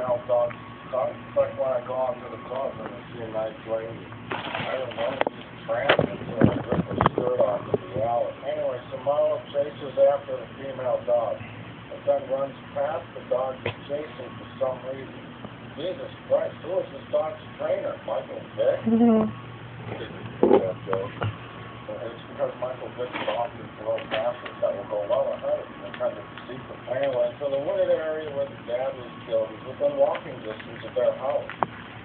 female dogs. It's like when I go out to the club and I see a nice lady. I don't know, she's tramped until I rip her skirt off in the alley. Anyway, so Marlo chases after the female dog, but then runs past the dog he's chasing for some reason. Jesus Christ, who is this dog's trainer? Michael Vick? It's because Michael Vick is often throw passes that will go well ahead of him and kind of deceive the anyway. So the wooded area where the dad was killed is within walking distance of their house.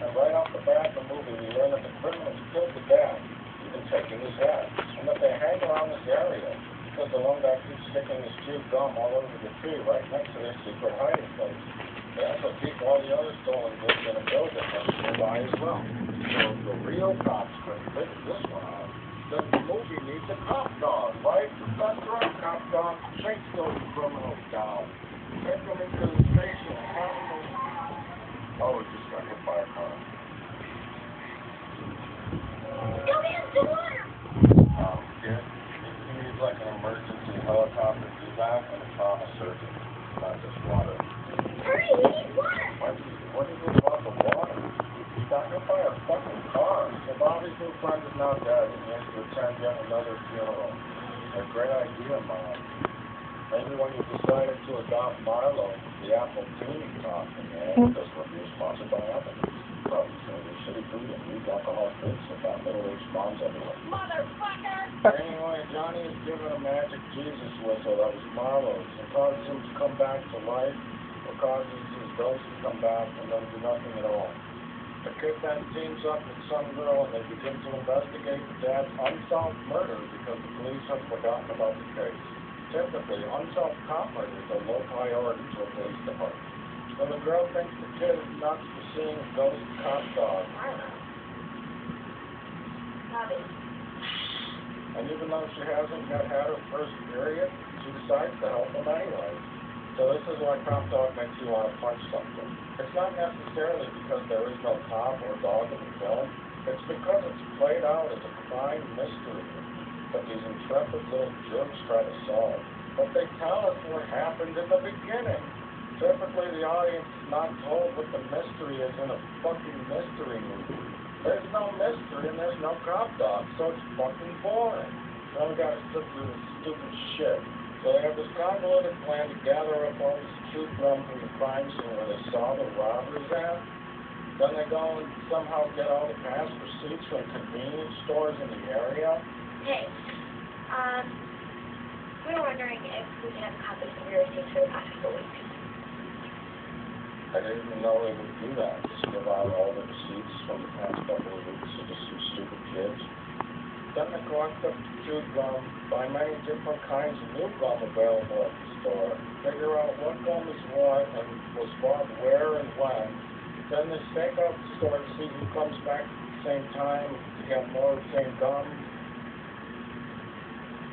And right off the bat of the movie, we learn that the criminals killed the dad, even taking his head, and that they hang around this area because the one guy keeps sticking his chewed gum all over the tree right next to their secret hiding place. They also keep all the other stolen goods in a building nearby as well. So the real cops couldn't figure this one out. The movie needs a cop dog, right? That's right, cop dog. Chase those criminals down. Take them into the station and have them. Oh, we just got hit by a car. Go in the water! Yeah. He needs like an emergency helicopter to do that and a trauma surgeon. Not just water. Hurry, we need water! What is it about the water? He got hit by a fucking car. So Bobby's new friend is now dead and he has to attend yet another funeral. A great idea, Mom. Maybe when you decided to adopt Marlo, the Apple Teeny talking, this review is sponsored by Apple. Probably some of your shitty food and used alcohol drinks with that middle-aged moms everywhere. Motherfucker! Anyway, Johnny is given a magic Jesus whistle that was Marlo's and causes him to come back to life or causes his ghost to come back and then do nothing at all. The kid then teams up with some girl and they begin to investigate the dad's unsolved murder because the police have forgotten about the case. Typically, unsolved cop murders are low priority to a police department. So the girl thinks the kid is nuts for seeing a ghost cop dog. Bobby. And even though she hasn't yet had her first period, she decides to help him anyway. So this is why Cop Dog makes you want to punch something. It's not necessarily because there is no cop or dog in the film. It's because it's played out as a crime mystery that these intrepid little jerks try to solve. But they tell us what happened in the beginning. Typically, the audience is not told what the mystery is in a fucking mystery movie. There's no mystery and there's no cop dog, so it's fucking boring. Now we gotta sit through this stupid shit. So they have this convoluted plan to gather up all this chewed gum from the crime scene where they saw the robbers at. Then they go and somehow get all the past receipts from convenience stores in the area. Hey, we were wondering if we could have copies of your receipts for the past couple weeks. I didn't even know they would do that. Just give out all the receipts from the past couple of weeks to just some stupid kids. Then they collect up the chewed gum, buy many different kinds of new gum available at the store, figure out what gum is what and was bought where and when. Then they stake out the store to see who comes back at the same time to get more of the same gum.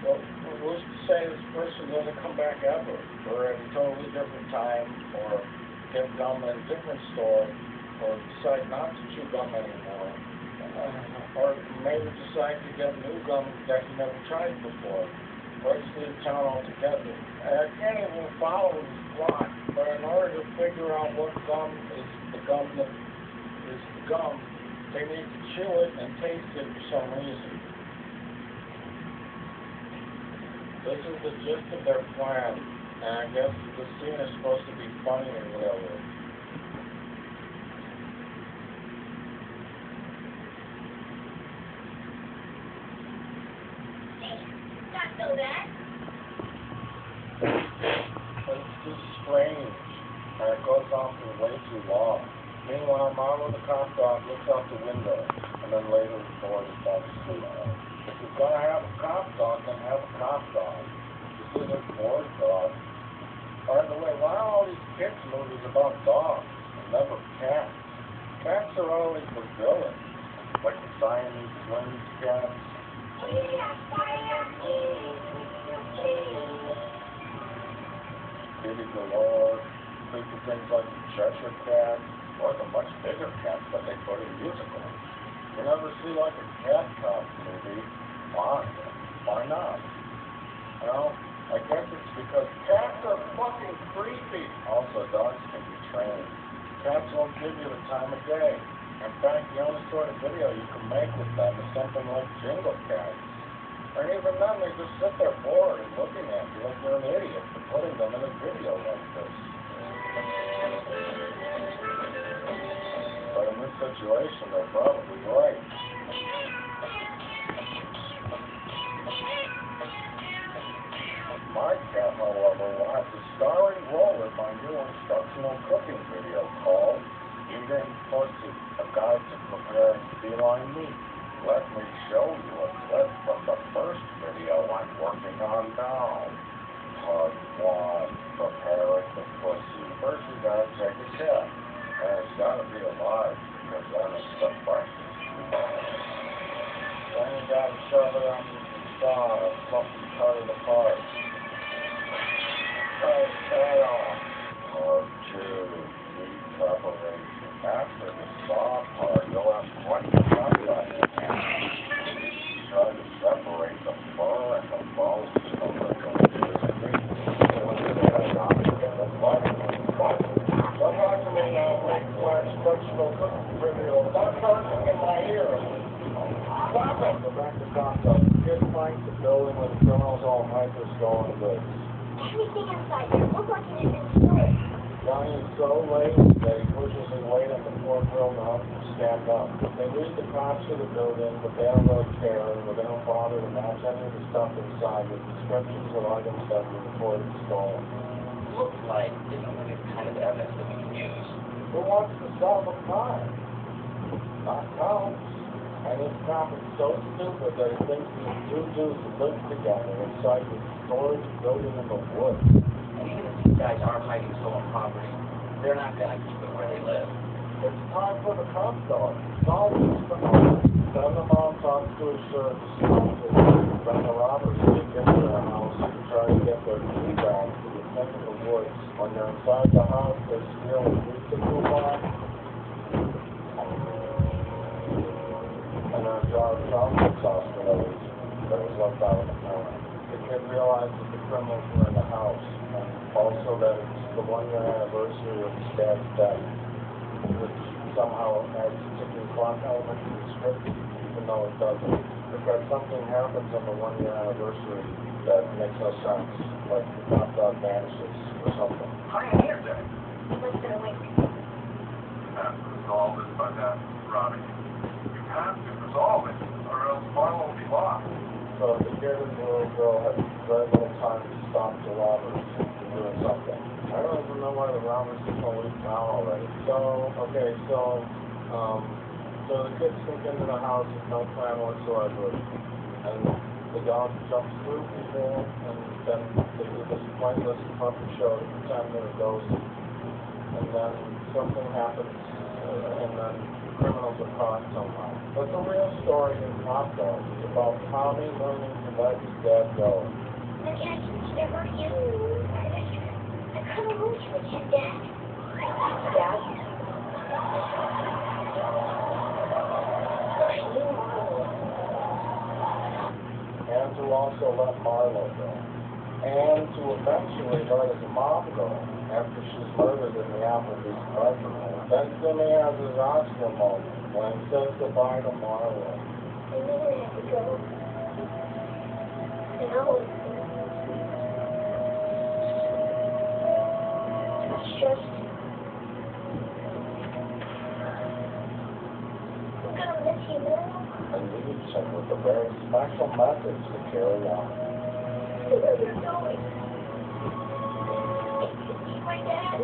Well, who's to say this person doesn't come back ever, or at a totally different time, or get gum at a different store, or decide not to chew gum anymore, or maybe decide to get new gum that he never tried before, or just leave town altogether. I can't even follow his plot, but in order to figure out what gum is the gum that is the gum, they need to chew it and taste it for some reason. This is the gist of their plan, and I guess the scene is supposed to be funny or whatever. Not so bad. But it's just strange, and it goes on for way too long. Meanwhile, Marlo the cop dog looks out the window, and then later the boy is falls asleep. If you're going to have a cop dog, then have a cop dog. This isn't board dog. By the way, why are all these kids' movies about dogs and never cats? Cats are always the villains, like the Siamese twins cats. Baby galore, creepy things like the Cheshire Cat, or the much bigger cats that they put in musicals. You never see like a cat cop movie. Why? Why not? Well, I guess it's because cats are fucking creepy. Also, dogs can be trained. Cats won't give you the time of day. In fact, the only sort of video you can make with them is something like Jingle Cats. And even then, they just sit there bored and looking at you like you're an idiot for putting them in a video like this. But in this situation, they're probably right. My cat, however, will have the starring role in my new instructional cooking video called Eating Pussy, a guide to preparing feline meat. Let me show you a clip from the first video I'm working on now. Part 1, preparing the pussy. First you gotta take a cat, and it's gotta be alive, because then it's the freshest. Then you gotta shove it on the saw and fluffy cut it apart. Cut its head off. Part 2, meat preparation. After the saw part, you'll have quite the process. Try to separate the fur and the bones so that they'll be as meat. Don't talk to me now, my instructional cooking video. Stop talking in my ear. Stop it! Go back to Contact. Kid finds the building where the criminals all hide their stolen goods. Everything inside there looks like it has been stolen. Johnny is so late that he pushes his weight on the floor grill to help him stand up. They lead the cops to the building, but they don't really care, and they don't bother to match any of the stuff inside with descriptions of items that were reported stolen. Looks like there's only this kind of evidence that we can use. Who wants to solve a crime? Not cops. And this cop is so stupid that he thinks these two dudes live together inside this storage building in the woods. And even if these guys are hiding stolen property, they're not going to keep it where they live. It's time for the cop dog. Solve this crime. Then the mom talks to his shirt to stop it. Then the robbers sneak into their house and try to get their key back to the thick of the woods. When they're inside the house, they steal a musical box. And their jar of chocolate sauce for no reason that was left out in the corner. The kid realizes the criminals were in the house, and also that it's the 1-year anniversary of his dad's death, which somehow adds a ticking clock element to the script, even though it doesn't. Because something happens on the 1-year anniversary that makes no sense, like the hot dog vanishes or something. How do you hear that? Let's go away. You have to resolve this by that, Robbie. You have to resolve it, or else Marlo will be lost. So the kid and the little girl had very little time to stop the robbers from doing something. I don't even know why the robbers took a week now already. So the kids sneak into the house with no plan whatsoever. And the dog jumps through people, and then they do this pointless puppet show to pretend they're ghosts. And then something happens, and then criminals are caught somehow. But the real story in Hot Dogs is about Tommy learning to let his dad go. I can't never you. I couldn't lose you with your dad. Dad? And to also let Marlo go. And to eventually let his mom go after she's murdered in the Applebee's parking lot. Then Timmy has his Oscar moment when he says goodbye to Marlo. I knew I had to go. No. It's just... I'm gonna miss you, Mom. And leaves him with a very special message to carry on. Where you're going. My dad.